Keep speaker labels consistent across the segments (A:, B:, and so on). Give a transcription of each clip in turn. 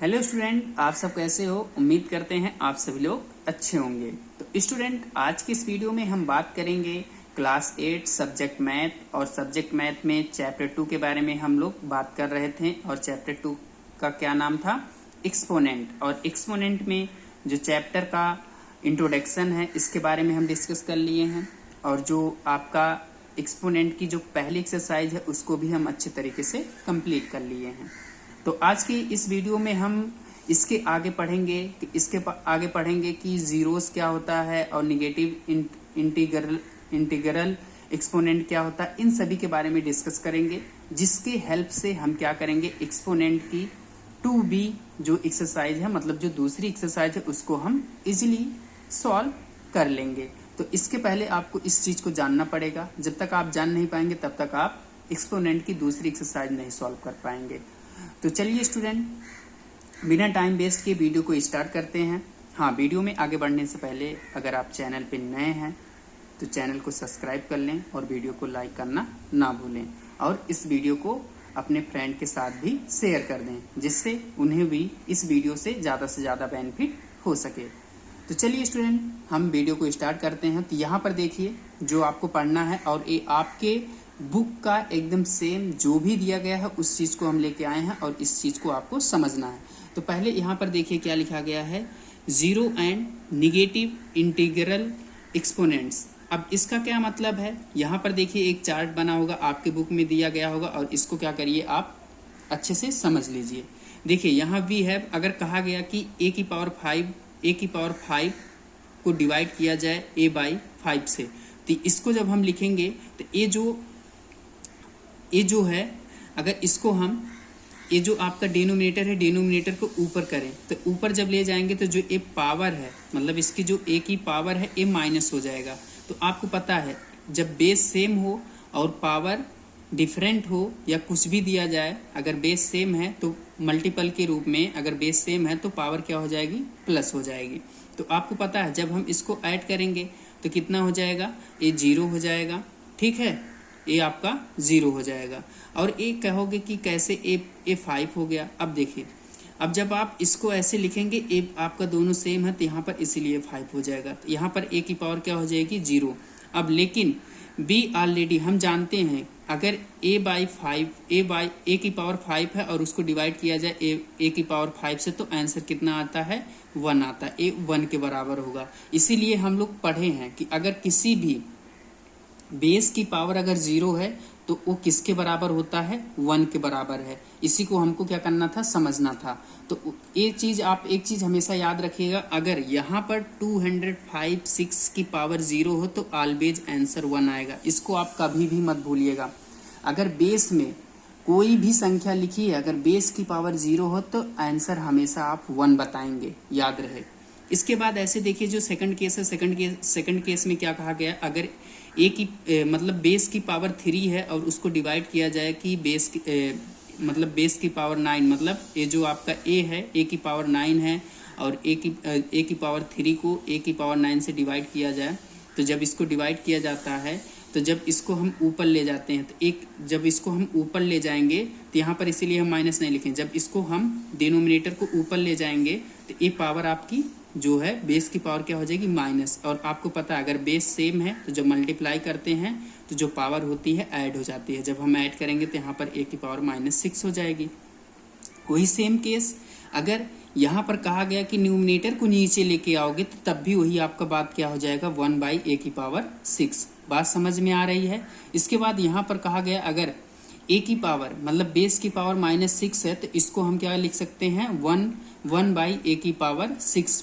A: Hello student, आप सब कैसे हो। उम्मीद करते हैं आप सभी लोग अच्छे होंगे। तो स्टूडेंट, आज की इस वीडियो में हम बात करेंगे क्लास 8 सब्जेक्ट मैथ और सब्जेक्ट मैथ में चैप्टर 2 के बारे में हम लोग बात कर रहे थे। और चैप्टर 2 का क्या नाम था? एक्सपोनेंट। और एक्सपोनेंट में जो चैप्टर का इंट्रोडक्शन है इसके बारे में हम डिस्कस कर लिए हैं। और जो आपका एक्सपोनेंट की जो पहली एक्सरसाइज है उसको भी हम अच्छे तरीके से कंप्लीट कर लिए हैं। तो आज की इस वीडियो में हम इसके आगे पढ़ेंगे कि जीरोस क्या होता है और निगेटिव इंटीग्रल एक्सपोनेंट क्या होता है। इन सभी के बारे में डिस्कस करेंगे, जिसके हेल्प से हम क्या करेंगे, एक्सपोनेंट की 2b जो एक्सरसाइज है, मतलब जो दूसरी एक्सरसाइज है, उसको हम इजीली सॉल्व कर लेंगे। तो इसके पहले आपको इस चीज को जानना पड़ेगा। जब तक आप जान नहीं पाएंगे तब तक आप एक्सपोनेंट की दूसरी एक्सरसाइज नहीं सॉल्व कर पाएंगे। तो चलिए स्टूडेंट, बिना टाइम वेस्ट किए वीडियो को स्टार्ट करते हैं। हाँ, वीडियो में आगे बढ़ने से पहले अगर आप चैनल पे नए हैं तो चैनल को सब्सक्राइब कर लें और वीडियो को लाइक करना ना भूलें। और इस वीडियो को अपने फ्रेंड के साथ भी शेयर कर दें, जिससे उन्हें भी इस वीडियो से ज़्यादा बेनिफिट हो सके। तो चलिए स्टूडेंट, हम वीडियो को स्टार्ट करते हैं। तो यहाँ पर देखिए जो आपको पढ़ना है, और ये आपके बुक का एकदम सेम जो भी दिया गया है उस चीज़ को हम लेके आए हैं और इस चीज़ को आपको समझना है। तो पहले यहाँ पर देखिए क्या लिखा गया है, zero and negative integral exponents. अब इसका क्या मतलब है? यहाँ पर देखिए एक चार्ट बना होगा, आपके बुक में दिया गया होगा, और इसको क्या करिए आप अच्छे से समझ लीजिए। देखिए यहाँ वी हैव, अगर कहा गया कि ए की पावर 5 को डिवाइड किया जाए a/5 से, तो इसको जब हम लिखेंगे तो ये जो है, अगर इसको हम, ये जो आपका डिनोमिनेटर है, डिनोमिनेटर को ऊपर करें तो ऊपर जब ले जाएंगे तो जो ए पावर है, मतलब इसकी जो ए की पावर है, ए माइनस हो जाएगा। तो आपको पता है जब बेस सेम हो और पावर डिफरेंट हो या कुछ भी दिया जाए, अगर बेस सेम है तो मल्टीपल के रूप में, अगर बेस सेम है तो पावर क्या हो जाएगी, प्लस हो जाएगी। तो आपको पता है जब हम इसको ऐड करेंगे तो कितना हो जाएगा, ये 0 हो जाएगा। ठीक है, ये आपका 0 हो जाएगा। और ये कहोगे कि कैसे ए 5 हो गया। अब देखिए, अब जब आप इसको ऐसे लिखेंगे, ए आपका दोनों सेम है तो यहाँ पर इसीलिए 5 हो जाएगा। तो यहाँ पर ए की पावर क्या हो जाएगी, 0। अब लेकिन बी ऑलरेडी हम जानते हैं, अगर ए की पावर 5 है और उसको डिवाइड किया जाए ए की पावर 5 से, तो आंसर कितना आता है, 1 आता है। ए 1 के बराबर होगा। इसीलिए हम लोग पढ़े हैं कि अगर किसी भी बेस की पावर अगर 0 है तो वो किसके बराबर होता है, 1 के बराबर है। इसी को हमको क्या करना था, समझना था। तो ये चीज आप एक चीज हमेशा याद रखिएगा, अगर यहाँ पर 256 की पावर 0 हो तो ऑलवेज आंसर 1 आएगा। इसको आप कभी भी मत भूलिएगा। अगर बेस में कोई भी संख्या लिखी है, अगर बेस की पावर 0 हो तो आंसर हमेशा आप 1 बताएंगे, याद रहे। इसके बाद ऐसे देखिए जो सेकंड केस है, सेकंड केस में क्या कहा गया, अगर ए की मतलब बेस की पावर 3 है और उसको डिवाइड किया जाए कि मतलब बेस की पावर 9, मतलब ये जो आपका ए है, ए की पावर 9 है, और ए की पावर 3 को ए की पावर 9 से डिवाइड किया जाए, तो जब इसको डिवाइड किया जाता है तो जब इसको हम ऊपर ले जाते हैं तो जब इसको हम ऊपर ले जाएंगे तो यहाँ पर इसीलिए हम माइनस नहीं लिखें, जब इसको हम डिनोमिनेटर को ऊपर ले जाएंगे तो ये पावर आपकी जो है बेस की पावर क्या हो जाएगी, माइनस। और आपको पता है अगर बेस सेम है तो जब मल्टीप्लाई करते हैं तो जो पावर होती है ऐड हो जाती है। जब हम ऐड करेंगे तो यहाँ पर ए की पावर -6 हो जाएगी। वही सेम केस अगर यहाँ पर कहा गया कि न्यूमिनेटर को नीचे लेके आओगे तो तब भी वही आपका बात क्या हो जाएगा, 1/a⁴। बात समझ में आ रही है। इसके बाद यहाँ पर कहा गया अगर ए की पावर मतलब बेस की पावर -6 है तो इसको हम क्या लिख सकते हैं, 1/a⁴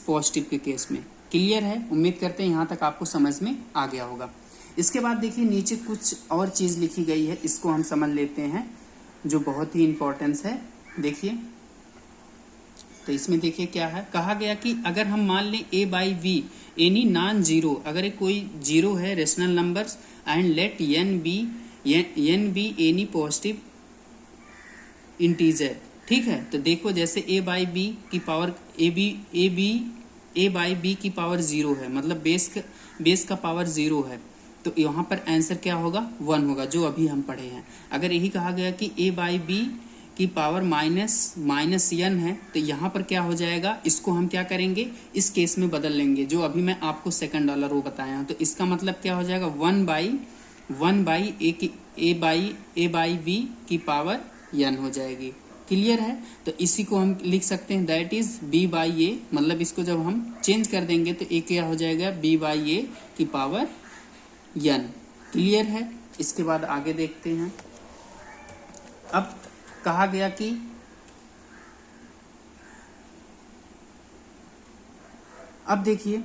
A: पॉजिटिव के केस में। क्लियर है? उम्मीद करते हैं यहाँ तक आपको समझ में आ गया होगा। इसके बाद देखिए नीचे कुछ और चीज़ लिखी गई है, इसको हम समझ लेते हैं जो बहुत ही इंपॉर्टेंस है। देखिए तो इसमें देखिए क्या है, कहा गया कि अगर हम मान लें a/v एनी नॉन जीरो, अगर एक कोई जीरो है rational numbers, and let n be any positive integer. ठीक है, तो देखो जैसे a/b की पावर a/b की पावर 0 है, मतलब बेस का पावर 0 है, तो यहाँ पर आंसर क्या होगा, 1 होगा, जो अभी हम पढ़े हैं। अगर यही कहा गया कि a/b की पावर माइनस n है, तो यहाँ पर क्या हो जाएगा, इसको हम क्या करेंगे, इस केस में बदल लेंगे जो अभी मैं आपको सेकंड वाला रो बताया हूँ। तो इसका मतलब क्या हो जाएगा, 1/a by v की पावर n हो जाएगी। क्लियर है? तो इसी को हम लिख सकते हैं दैट इज b/a, मतलब इसको जब हम चेंज कर देंगे तो a क्या हो जाएगा, b/a की पावर n। क्लियर है? इसके बाद आगे देखते हैं। अब कहा गया कि अब देखिए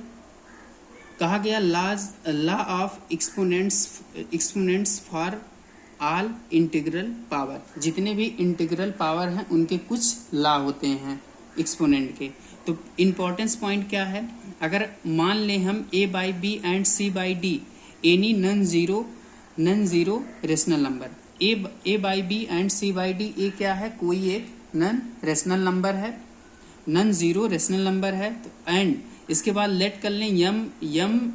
A: कहा गया law of exponents for all integral power, जितने भी इंटीग्रल पावर हैं उनके कुछ लॉ होते हैं एक्सपोनेंट के। तो इम्पोर्टेंस पॉइंट क्या है, अगर मान लें हम a/b and c/d any non zero rational number, a/b and c/d ये क्या है, कोई एक नॉन रेशनल नंबर है, नॉन जीरो रेशनल नंबर है। तो एंड इसके बाद लेट कर लें m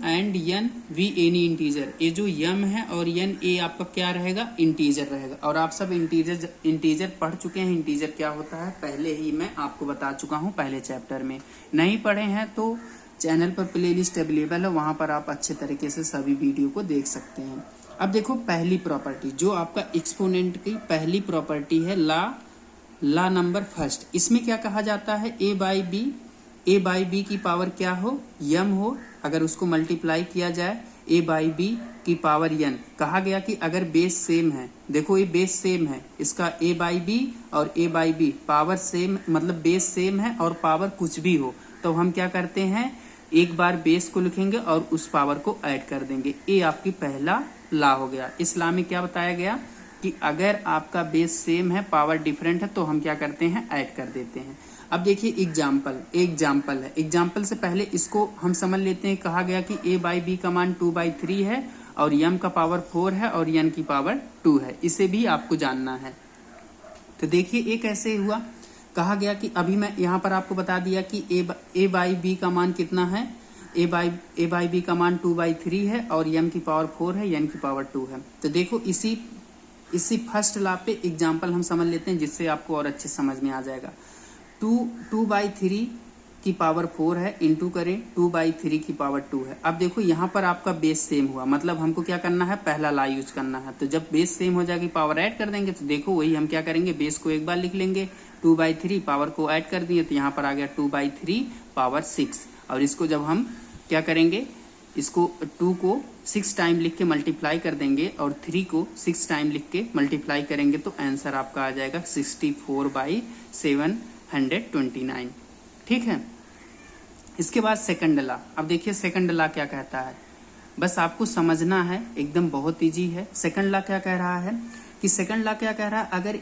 A: and n be any integer, ये जो यम है और n ये आपका क्या रहेगा, इंटीजर रहेगा। और आप सब इंटीजर पढ़ चुके हैं, इंटीजर क्या होता है पहले ही मैं आपको बता चुका हूँ पहले चैप्टर में। नहीं पढ़े हैं तो चैनल पर प्लेलिस्ट अवेलेबल है, वहां पर आप अच्छे तरीके से सभी वीडियो को देख सकते हैं। अब देखो पहली प्रॉपर्टी जो आपका एक्सपोनेंट की पहली प्रॉपर्टी है, ला नंबर फर्स्ट, इसमें क्या कहा जाता है, a/b की पावर क्या हो, m हो, अगर उसको मल्टीप्लाई किया जाए a/b की पावर n। कहा गया कि अगर बेस सेम है, देखो ये बेस सेम है, इसका a/b और a/b पावर सेम, मतलब बेस सेम है और पावर कुछ भी हो, तो हम क्या करते हैं, एक बार बेस को लिखेंगे और उस पावर को ऐड कर देंगे। ये आपकी पहला लॉ हो गया। इस लॉ में क्या बताया गया कि अगर आपका बेस सेम है पावर डिफरेंट है तो हम क्या करते हैं, ऐड कर देते हैं। अब देखिए एग्जाम्पल है, एग्जाम्पल से पहले इसको हम समझ लेते हैं। कहा गया कि a/b का मान 2/3 है और m का पावर 4 है और n की पावर 2 है, इसे भी आपको जानना है। तो देखिए ये कैसे हुआ, कहा गया कि अभी मैं यहाँ पर आपको बता दिया कि a/b का मान कितना है, a/b का मान 2/3 है और m की पावर 4 है, n की पावर 2 है। तो देखो इसी फर्स्ट लॉ पे एग्जाम्पल हम समझ लेते हैं जिससे आपको और अच्छे समझ में आ जाएगा। 2/3 की पावर 4 है, इंटू करें 2/3 की पावर 2 है। अब देखो यहाँ पर आपका बेस सेम हुआ, मतलब हमको क्या करना है, पहला लॉ यूज करना है। तो जब बेस सेम हो जाएगी पावर ऐड कर देंगे। तो देखो वही हम क्या करेंगे, बेस को एक बार लिख लेंगे, 2/3 पावर को ऐड कर दिए तो यहाँ पर आ गया 2/3 पावर 6। और इसको जब हम क्या करेंगे, इसको 2 को 6 टाइम लिख के मल्टीप्लाई कर देंगे और 3 को 6 टाइम लिख के मल्टीप्लाई करेंगे तो आंसर आपका आ जाएगा 64/729। ठीक है। इसके बाद सेकंड लॉ। अब देखिए सेकंड लॉ क्या कहता है, बस आपको समझना है, एकदम बहुत इजी है। सेकंड लॉ क्या कह रहा है कि सेकंड लॉ क्या कह रहा है, अगर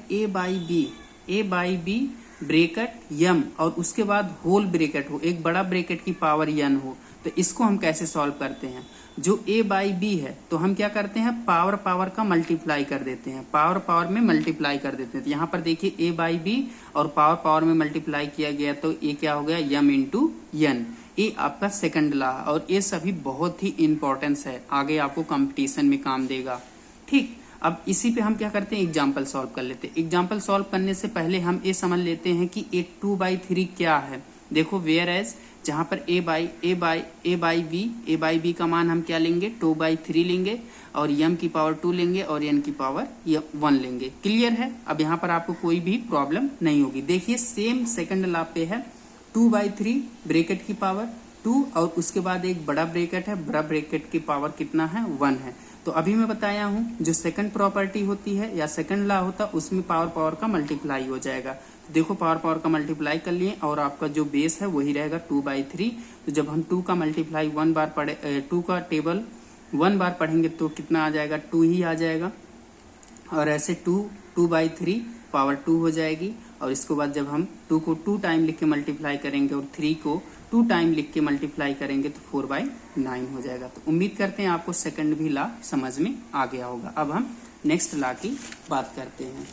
A: a/b ब्रेकेट m और उसके बाद होल ब्रेकेट हो, एक बड़ा ब्रेकेट की पावर n हो, तो इसको हम कैसे सॉल्व करते हैं। जो a/b है तो हम क्या करते हैं, पावर का मल्टीप्लाई कर देते हैं, पावर में मल्टीप्लाई कर देते हैं। तो यहाँ पर देखिए a/b और पावर में मल्टीप्लाई किया गया तो ये क्या हो गया, m इंटू n। ये आपका सेकंड लॉ और ये सभी बहुत ही इंपॉर्टेंस है, आगे आपको कंपटीशन में काम देगा। ठीक, अब इसी पे हम क्या करते हैं, एग्जाम्पल सॉल्व कर लेते हैं। एग्जाम्पल सॉल्व करने से पहले हम ये समझ लेते हैं कि ये 2/3 क्या है। देखो वेयर एज जहां पर a/b का मान हम क्या लेंगे, 2/3 लेंगे और m की पावर 2 लेंगे और n की पावर 1 लेंगे। क्लियर है? अब यहाँ पर आपको कोई भी प्रॉब्लम नहीं होगी। देखिए सेम सेकंड लॉ पे है, 2/3 ब्रैकेट की पावर 2 और उसके बाद एक बड़ा ब्रैकेट है, बड़ा ब्रैकेट की पावर कितना है, 1 है। तो अभी मैं बताया हूं जो सेकंड प्रॉपर्टी होती है या सेकंड लॉ होता है उसमें पावर का मल्टीप्लाई हो जाएगा। देखो पावर का मल्टीप्लाई कर लिए और आपका जो बेस है वही रहेगा 2/3। तो जब हम 2 का मल्टीप्लाई 1 बार पढ़े, 2 का टेबल 1 बार पढ़ेंगे तो कितना आ जाएगा, 2 ही आ जाएगा। और ऐसे 2/3 पावर 2 हो जाएगी। और इसके बाद जब हम 2 को 2 टाइम लिख के मल्टीप्लाई करेंगे और 3 को 2 टाइम लिख के मल्टीप्लाई करेंगे तो 4/9 हो जाएगा। तो उम्मीद करते हैं आपको सेकंड भी लॉ समझ में आ गया होगा। अब हम नेक्स्ट लॉ की बात करते हैं।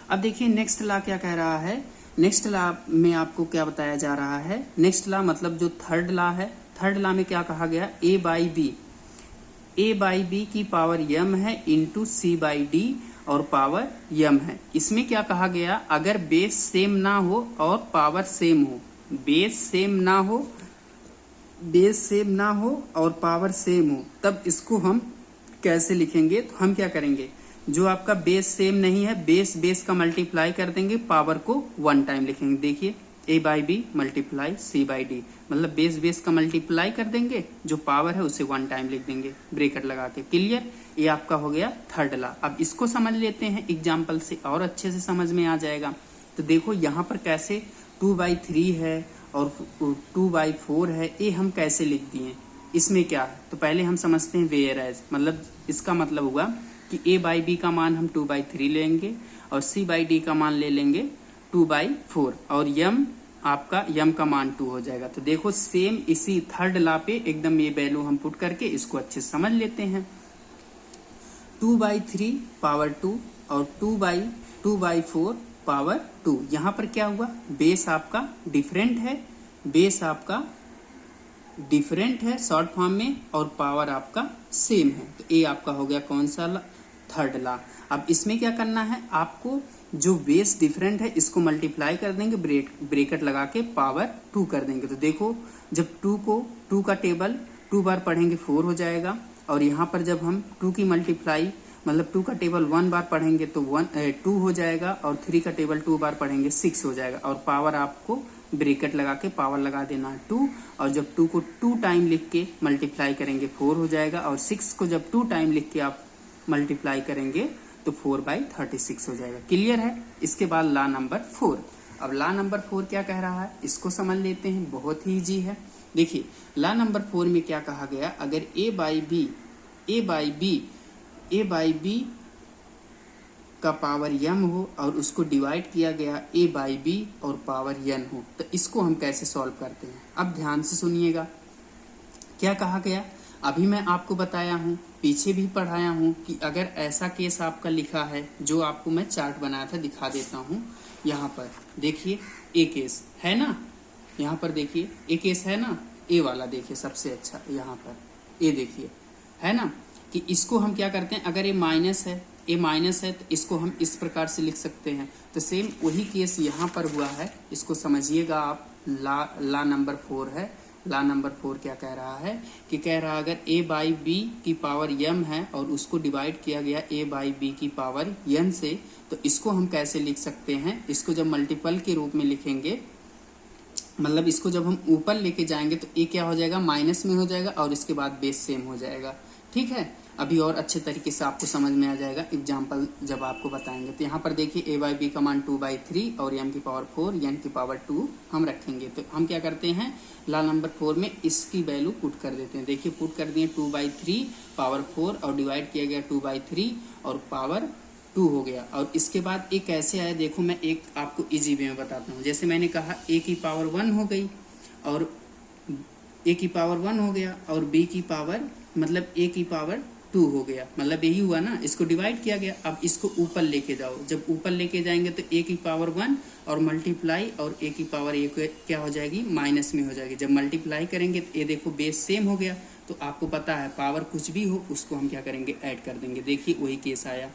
A: अब देखिए नेक्स्ट लॉ क्या कह रहा है, नेक्स्ट लॉ में आपको क्या बताया जा रहा है, नेक्स्ट लॉ मतलब जो थर्ड लॉ है, थर्ड लॉ में क्या कहा गया, a/b की पावर m है इंटू c/d और पावर यम है। इसमें क्या कहा गया, अगर बेस सेम ना हो और पावर सेम हो, बेस सेम ना हो, बेस सेम ना हो और पावर सेम हो, तब इसको हम कैसे लिखेंगे। तो हम क्या करेंगे, जो आपका बेस सेम नहीं है, बेस बेस का मल्टीप्लाई कर देंगे, पावर को 1 टाइम लिखेंगे। देखिए a by B multiply c by D, मतलब बेस बेस का मल्टीप्लाई कर देंगे, जो पावर है उसे 1 टाइम लिख देंगे ब्रेकेट लगा के। क्लियर, ये आपका हो गया थर्ड लॉ। अब इसको समझ लेते हैं एग्जाम्पल से, और अच्छे से समझ में आ जाएगा। तो देखो यहाँ पर कैसे 2/3 है और 2/4 है, ये हम कैसे लिख दिए। इसमें क्या है, तो पहले हम समझते हैं वेयर एज, मतलब इसका मतलब हुआ कि a बाई बी का मान हम 2/3 लेंगे और c बाई डी का मान ले लेंगे 2/4 और यम आपका यम का मान 2 हो जाएगा। तो देखो सेम इसी थर्ड लॉ पे एकदम ये वैल्यू हम पुट करके इसको अच्छे से समझ लेते हैं। 2/3 पावर 2 और 2/4 पावर 2। यहाँ पर क्या हुआ, बेस आपका डिफरेंट है, बेस आपका डिफरेंट है शॉर्ट फॉर्म में, और पावर आपका सेम है। तो ये आपका हो गया कौन सा लॉ, थर्ड लॉ। अब इसमें क्या करना है आपको, जो बेस डिफरेंट है इसको मल्टीप्लाई कर देंगे, ब्रेकेट लगा के पावर 2 कर देंगे। तो देखो जब 2 का टेबल 2 बार पढ़ेंगे 4 हो जाएगा, और यहाँ पर जब हम 2 की मल्टीप्लाई मतलब 2 का टेबल 1 बार पढ़ेंगे तो 2 हो जाएगा, और 3 का टेबल 2 बार पढ़ेंगे 6 हो जाएगा, और पावर आपको ब्रेकेट लगा के पावर लगा देना है 2, और जब 2 को 2 टाइम लिख के मल्टीप्लाई करेंगे 4 हो जाएगा, और 6 को जब 2 टाइम लिख के आप मल्टीप्लाई करेंगे तो 4/36 हो जाएगा। क्लियर है। इसके बाद लॉ नंबर 4। अब लॉ नंबर 4 क्या कह रहा है, इसको समझ लेते हैं, बहुत ही इजी है। देखिए लॉ नंबर 4 में क्या कहा गया, अगर a बाई बी का पावर यम हो और उसको डिवाइड किया गया a बाई बी और पावर n हो, तो इसको हम कैसे सॉल्व करते हैं। अब ध्यान से सुनिएगा क्या कहा गया। अभी मैं आपको बताया हूँ, पीछे भी पढ़ाया हूँ कि अगर ऐसा केस आपका लिखा है, जो आपको मैं चार्ट बनाया था दिखा देता हूँ। यहाँ पर देखिए ए केस है ना, यहाँ पर देखिए ए केस है ना, ए वाला देखिए सबसे अच्छा, यहाँ पर ए देखिए है ना, कि इसको हम क्या करते हैं, अगर ए माइनस है तो इसको हम इस प्रकार से लिख सकते हैं। तो सेम वही केस यहाँ पर हुआ है, इसको समझिएगा आप। ला नंबर 4 है। ला नंबर 4 क्या कह रहा है कि कह रहा है अगर a बाई बी की पावर m है और उसको डिवाइड किया गया a बाई बी की पावर n से, तो इसको हम कैसे लिख सकते हैं। इसको जब मल्टीपल के रूप में लिखेंगे, मतलब इसको जब हम ऊपर लेके जाएंगे तो a क्या हो जाएगा, माइनस में हो जाएगा, और इसके बाद बेस सेम हो जाएगा। ठीक है, अभी और अच्छे तरीके से आपको समझ में आ जाएगा एग्जाम्पल जब आपको बताएंगे। तो यहाँ पर देखिए a बाई बी का मान 2/3 और m की पावर 4, n की पावर 2 हम रखेंगे। तो हम क्या करते हैं, ला नंबर 4 में इसकी वैल्यू पुट कर देते हैं। देखिए पुट कर दिए 2/3 पावर 4 और डिवाइड किया गया 2/3 और पावर 2 हो गया। और इसके बाद एक कैसे आया, देखो मैं एक आपको इजी वे में बताता हूँ। जैसे मैंने कहा a की पावर 1 हो गई और a की पावर 1 हो गया, और b की पावर मतलब a की पावर 2 हो गया, मतलब यही हुआ ना, इसको डिवाइड किया गया। अब इसको ऊपर लेके जाओ, जब ऊपर लेके जाएंगे तो a की पावर 1 और मल्टीप्लाई, और a की पावर a क्या हो जाएगी, माइनस में हो जाएगी। जब मल्टीप्लाई करेंगे तो ये देखो बेस सेम हो गया। तो आपको पता है पावर कुछ भी हो उसको हम क्या करेंगे, ऐड कर देंगे। देखिए वही केस आया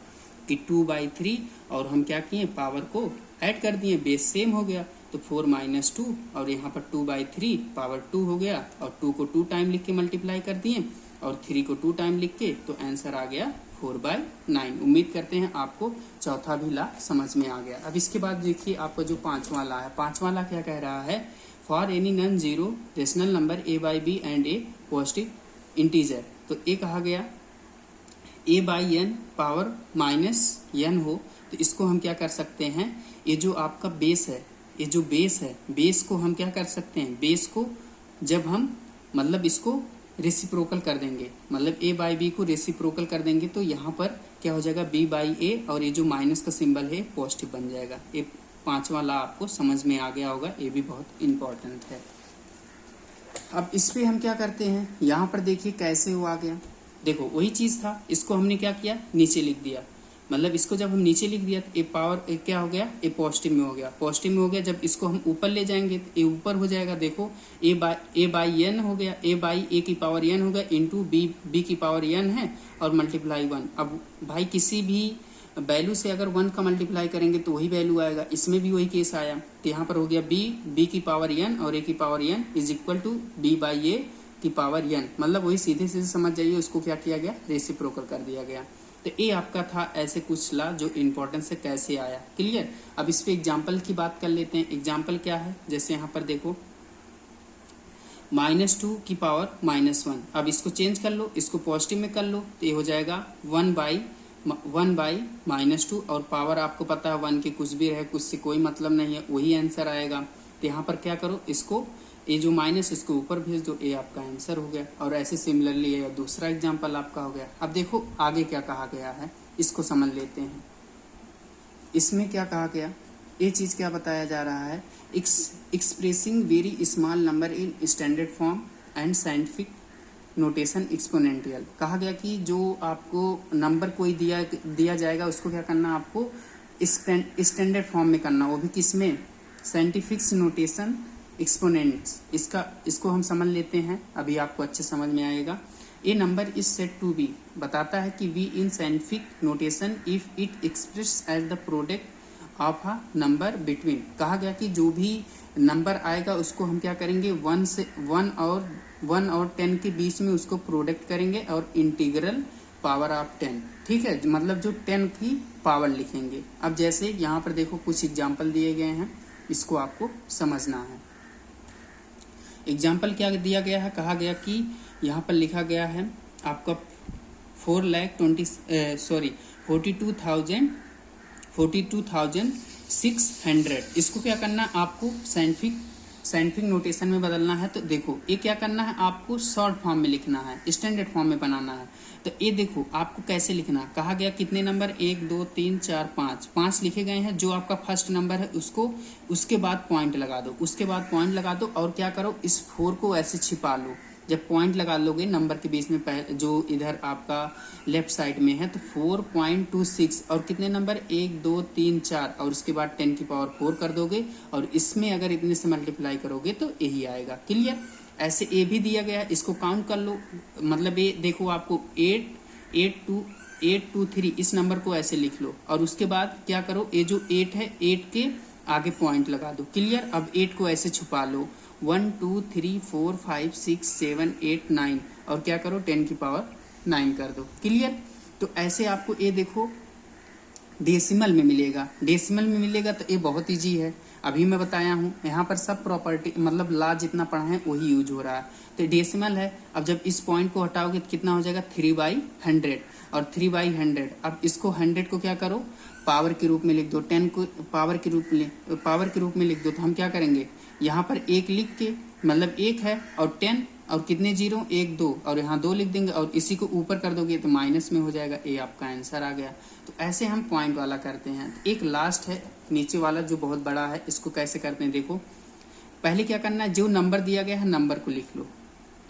A: कि 2/3 और हम क्या किए, पावर को ऐड कर दिए, बेस सेम हो गया। तो 4 - 2 और यहाँ पर 2/3 पावर 2 हो गया, और 2 को 2 टाइम लिख के मल्टीप्लाई कर दिए, और 3 को 2 टाइम लिख के, तो आंसर आ गया 4/9। उम्मीद करते हैं आपको चौथा भी ला समझ में आ गया। अब इसके बाद देखिए आपका जो पांचवा ला है, पांचवा ला क्या कह रहा है, for any non zero rational number a by B and a positive integer. तो ये कहा गया a by n power -n हो, तो इसको हम क्या कर सकते हैं, ये जो आपका बेस है, ये जो बेस है, बेस को हम क्या कर सकते हैं, बेस को जब हम मतलब इसको रेसिप्रोकल कर देंगे, मतलब a बाई बी को रेसिप्रोकल कर देंगे, तो यहाँ पर क्या हो जाएगा, b बाई ए, और ये जो माइनस का सिंबल है पॉजिटिव बन जाएगा। ये पांचवा ला आपको समझ में आ गया होगा, ये भी बहुत इंपॉर्टेंट है। अब इस पे हम क्या करते हैं, यहाँ पर देखिए कैसे वो आ गया। देखो वही चीज़ था, इसको हमने क्या किया, नीचे लिख दिया। मतलब इसको जब हम नीचे लिख दिया तो ए पावर ए क्या हो गया, ए पॉजिटिव में हो गया, पॉजिटिव में हो गया। जब इसको हम ऊपर ले जाएंगे तो ए ऊपर हो जाएगा। देखो ए बाई एन हो गया, ए बाई ए की पावर एन हो गया, इंटू बी की पावर एन है, और मल्टीप्लाई 1। अब भाई किसी भी वैल्यू से अगर 1 का मल्टीप्लाई करेंगे तो वही वैल्यू आएगा, इसमें भी वही केस आया। तो यहाँ पर हो गया b की पावर n और a की power n is equal to b by a की पावर n, मतलब वही सीधे सीधे समझ जाइए, उसको क्या किया गया, रेसिप्रोकल कर दिया गया। तो ये आपका था ऐसे कुछ ला जो इम्पोर्टेंस से कैसे आया। क्लियर। अब इस पे एग्जाम्पल की बात कर लेते हैं। एग्जाम्पल क्या है, जैसे यहाँ पर देखो -2 की पावर -1, अब इसको चेंज कर लो, इसको पॉजिटिव में कर लो तो ये हो जाएगा 1 बाई -2, और पावर आपको पता है 1 की कुछ भी रहे कुछ से कोई मतलब नहीं है, वही आंसर आएगा। तो यहाँ पर क्या करो, इसको ये जो माइनस इसको ऊपर भेज दो, ये आपका आंसर हो गया। और ऐसे सिमिलरली ये दूसरा एग्जाम्पल आपका हो गया। अब देखो आगे क्या कहा गया है, इसको समझ लेते हैं। इसमें क्या कहा गया, ये चीज़ क्या बताया जा रहा है, expressing very small number in standard form and scientific notation exponential. कहा गया कि जो आपको नंबर कोई दिया जाएगा उसको क्या करना, आपको स्टैंडर्ड फॉर्म में करना, वो भी किसमें, साइंटिफिक नोटेशन एक्सपोनेंट्स। इसको हम समझ लेते हैं, अभी आपको अच्छे समझ में आएगा। A number is said to be, बताता है कि be in scientific notation if it express as the product of a number between. कहा गया कि जो भी नंबर आएगा उसको हम क्या करेंगे, 1 और 10 के बीच में उसको प्रोडक्ट करेंगे और इंटीग्रल पावर ऑफ 10, ठीक है, मतलब जो 10 की पावर लिखेंगे। अब जैसे यहाँ पर देखो कुछ एग्जाम्पल दिए गए हैं, इसको आपको समझना है। एग्जाम्पल क्या दिया गया है, कहा गया कि यहाँ पर लिखा गया है आपका 42,600। इसको क्या करना है, आपको साइंटिफिक नोटेशन में बदलना है। तो देखो ये क्या करना है, आपको शॉर्ट फॉर्म में लिखना है, स्टैंडर्ड फॉर्म में बनाना है। तो ये देखो आपको कैसे लिखना है, कहा गया कितने नंबर, 1 2 3 4 5 लिखे गए हैं। जो आपका फर्स्ट नंबर है उसको उसके बाद पॉइंट लगा दो, और क्या करो, इस 4 को ऐसे छिपा लो। जब पॉइंट लगा लोगे नंबर के बीच में, जो इधर आपका लेफ्ट साइड में है, तो 4.26 और कितने नंबर, 1 2 3 4, और उसके बाद 10 की पावर 4 कर दोगे, और इसमें अगर इतने से मल्टीप्लाई करोगे तो यही आएगा। क्लियर। ऐसे ए भी दिया गया है, इसको काउंट कर लो, मतलब ये देखो आपको 823 इस नंबर को ऐसे लिख लो, और उसके बाद क्या करो, ये जो 8 है 8 के आगे पॉइंट लगा दो। क्लियर। अब 8 को ऐसे छुपा लो, 1 2 3 4 5 6 7 8 9, और क्या करो 10 की पावर 9 कर दो। क्लियर। तो ऐसे आपको ये देखो डेसिमल में मिलेगा, तो ये बहुत ईजी है, अभी मैं बताया हूँ। यहाँ पर सब प्रॉपर्टी मतलब ला जितना पढ़ा है वही यूज हो रहा है। तो डेसिमल है, अब जब इस पॉइंट को हटाओगे तो कितना हो जाएगा, 3/100, और 3/100। अब इसको 100 को क्या करो, पावर के रूप में लिख दो, 10 को पावर के रूप में लिख दो। तो हम क्या करेंगे, यहाँ पर 1 लिख के, मतलब 1 है और 10 और कितने जीरो, 1 2, और यहाँ 2 लिख देंगे, और इसी को ऊपर कर दोगे तो माइनस में हो जाएगा। ये आपका आंसर आ गया। तो ऐसे हम पॉइंट वाला करते हैं। एक लास्ट है नीचे वाला जो बहुत बड़ा है, इसको कैसे करते हैं देखो। पहले क्या करना है, जो नंबर दिया गया है नंबर को लिख लो,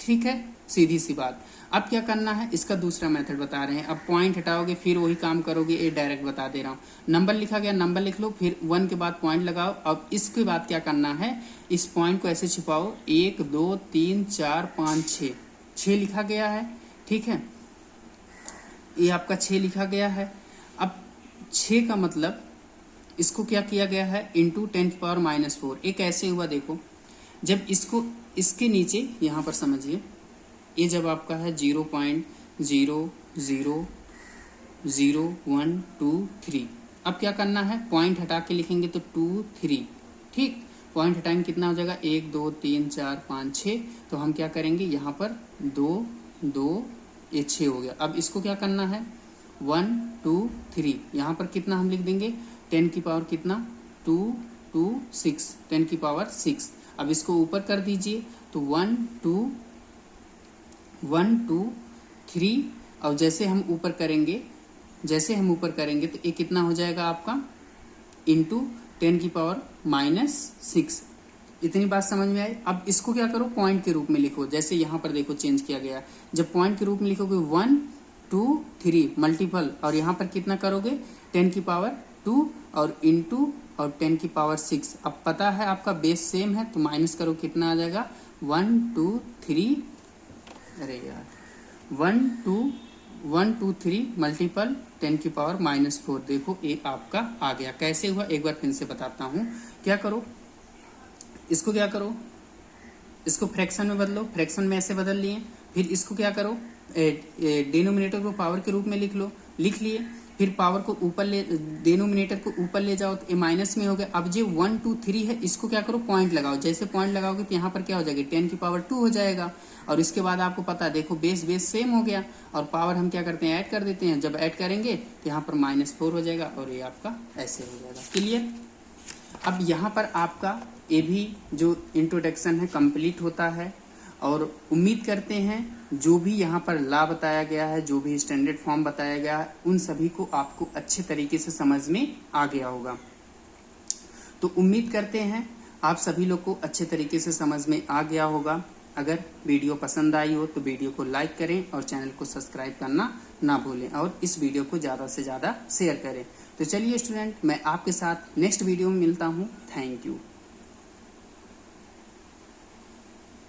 A: ठीक है, सीधी सी बात। अब क्या करना है, इसका दूसरा मेथड बता रहे हैं। अब पॉइंट हटाओगे फिर वही काम करोगे, ये डायरेक्ट बता दे रहा हूँ। नंबर लिखा गया, नंबर लिख लो, फिर 1 के बाद पॉइंट लगाओ। अब इसके बाद क्या करना है, इस पॉइंट को ऐसे छिपाओ, 1 2 3 4 5 6 लिखा गया है, ठीक है, ये आपका 6 लिखा गया है। अब 6 का मतलब इसको क्या किया गया है, इंटू 10 की पावर -4। ये कैसे हुआ देखो, जब इसको इसके नीचे यहाँ पर समझिए, ये जब आपका है 0.0000123। अब क्या करना है, पॉइंट हटा के लिखेंगे तो 2 3, ठीक, पॉइंट हटाएंगे कितना हो जाएगा, 1 2 3 4 5 6। तो हम क्या करेंगे, यहाँ पर 2 2, ये 6 हो गया। अब इसको क्या करना है, 1 2 3, यहाँ पर कितना हम लिख देंगे, 10 की पावर कितना, 2 2 6, 10 की पावर 6। अब इसको ऊपर कर दीजिए, तो 1 2 3, और जैसे हम ऊपर करेंगे तो ये कितना हो जाएगा आपका, इंटू 10 की पावर -6। इतनी बात समझ में आई। अब इसको क्या करो, पॉइंट के रूप में लिखो, जैसे यहाँ पर देखो चेंज किया गया। जब पॉइंट के रूप में लिखोगे 1 2 3 मल्टीपल, और यहाँ पर कितना करोगे, 10 की पावर 2 और इंटू और 10 की पावर 6। अब पता है आपका बेस सेम है, तो माइनस करो, कितना आ जाएगा, 1 2 3, अरे यार 1 2 1 2 3 मल्टीपल 10⁻⁻⁴। देखो ए आपका आ गया। कैसे हुआ एक बार फिर से बताता हूँ। क्या करो, इसको क्या करो, इसको फ्रैक्शन में बदलो, फ्रैक्शन में ऐसे बदल लिए। फिर इसको क्या करो, डिनोमिनेटर को पावर के रूप में लिख लो, लिख लिए। फिर पावर को ऊपर ले, डिनोमिनेटर को ऊपर ले जाओ तो ये माइनस में हो गया। अब जो 1 2 3 है इसको क्या करो, पॉइंट लगाओ। जैसे पॉइंट लगाओगे तो यहाँ पर क्या हो जाएगा, 10⁻² हो जाएगा। और इसके बाद आपको पता है, देखो बेस सेम हो गया और पावर हम क्या करते हैं, ऐड कर देते हैं। जब ऐड करेंगे तो यहाँ पर -4 हो जाएगा और ये आपका ऐसे हो जाएगा। क्लियर। अब यहाँ पर आपका ये भी जो इंट्रोडक्शन है कंप्लीट होता है। और उम्मीद करते हैं जो भी यहाँ पर लॉ बताया गया है, जो भी स्टैंडर्ड फॉर्म बताया गया है, उन सभी को आपको अच्छे तरीके से समझ में आ गया होगा। तो उम्मीद करते हैं आप सभी लोग को अच्छे तरीके से समझ में आ गया होगा। अगर वीडियो पसंद आई हो तो वीडियो को लाइक करें और चैनल को सब्सक्राइब करना ना भूलें और इस वीडियो को ज़्यादा से ज़्यादा शेयर करें। तो चलिए स्टूडेंट, मैं आपके साथ नेक्स्ट वीडियो में मिलता हूँ। Thank you.